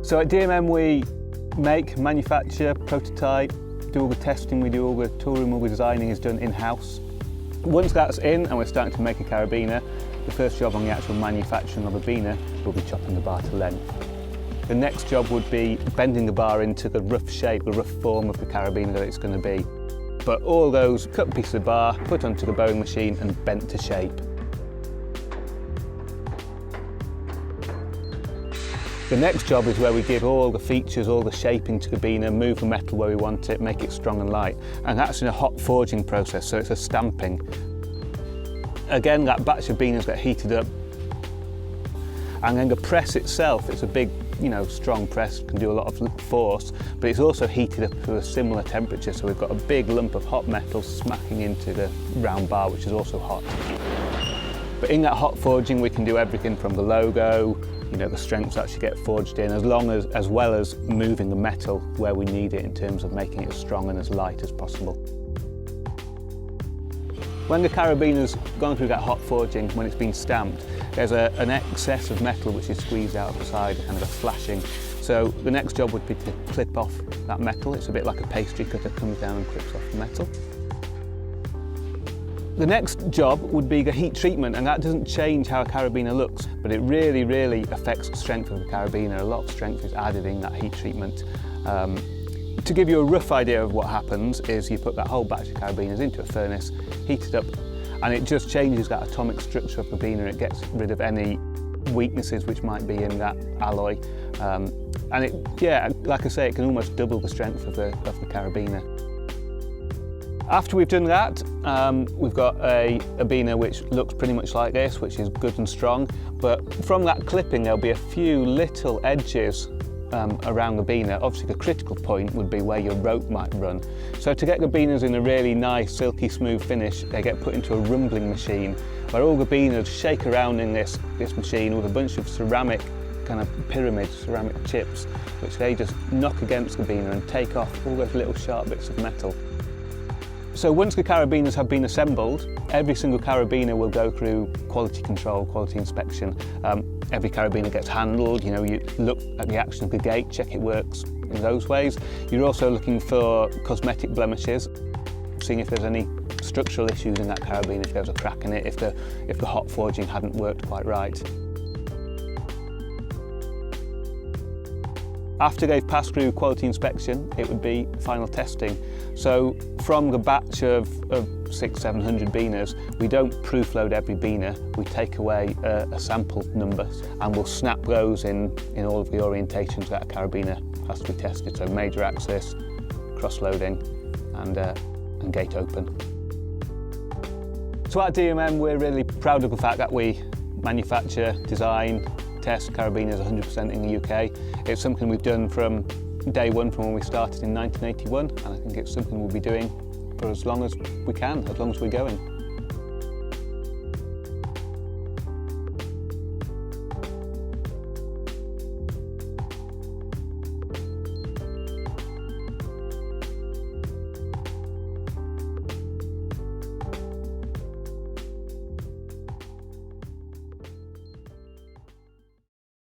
So at DMM we make, manufacture, prototype, do all the testing, we do all the touring, all the designing is done in-house. Once that's in and we're starting to make a carabiner, the first job on the actual manufacturing of a biner will be chopping the bar to length. The next job would be bending the bar into the rough shape, the rough form of the carabiner that it's going to be. But all those cut pieces of bar, put onto the bowing machine and bent to shape. The next job is where we give all the features, all the shaping to the biner, move the metal where we want it, make it strong and light. And that's in a hot forging process, so it's a stamping. Again, that batch of biners get heated up. And then the press itself, it's a big, strong press, can do a lot of force, but it's also heated up to a similar temperature, so we've got a big lump of hot metal smacking into the round bar, which is also hot. But in that hot forging, we can do everything from the logo, the strengths actually get forged in, as well as moving the metal where we need it in terms of making it as strong and as light as possible. When the carabiner's gone through that hot forging, when it's been stamped, there's an excess of metal which is squeezed out of the side, kind of a flashing. So the next job would be to clip off that metal. It's a bit like a pastry cutter comes down and clips off the metal. The next job would be the heat treatment, and that doesn't change how a carabiner looks, but it really, really affects the strength of the carabiner. A lot of strength is added in that heat treatment. To give you a rough idea of what happens is you put that whole batch of carabiners into a furnace, heat it up, and it just changes that atomic structure of the biner. It gets rid of any weaknesses which might be in that alloy. And like I say, it can almost double the strength of the carabiner. After we've done that, we've got a biner which looks pretty much like this, which is good and strong, but from that clipping there'll be a few little edges around the biner. Obviously the critical point would be where your rope might run. So to get the biners in a really nice silky smooth finish, they get put into a rumbling machine where all the biners shake around in this machine with a bunch of ceramic kind of pyramids, ceramic chips, which they just knock against the biner and take off all those little sharp bits of metal. So once the carabiners have been assembled, every single carabiner will go through quality control, quality inspection. Every carabiner gets handled, you look at the action of the gate, check it works in those ways. You're also looking for cosmetic blemishes, seeing if there's any structural issues in that carabiner, if there's a crack in it, if the hot forging hadn't worked quite right. After they've passed through quality inspection, it would be final testing. So from the batch of 600-700 biners, we don't proof load every biner. We take away a sample number and we'll snap those in all of the orientations that a carabiner has to be tested. So major axis, cross loading and gate open. So at DMM, we're really proud of the fact that we manufacture, design, test carabiners 100% in the UK. It's something we've done from day one, from when we started in 1981, and I think it's something we'll be doing for as long as we can, as long as we're going.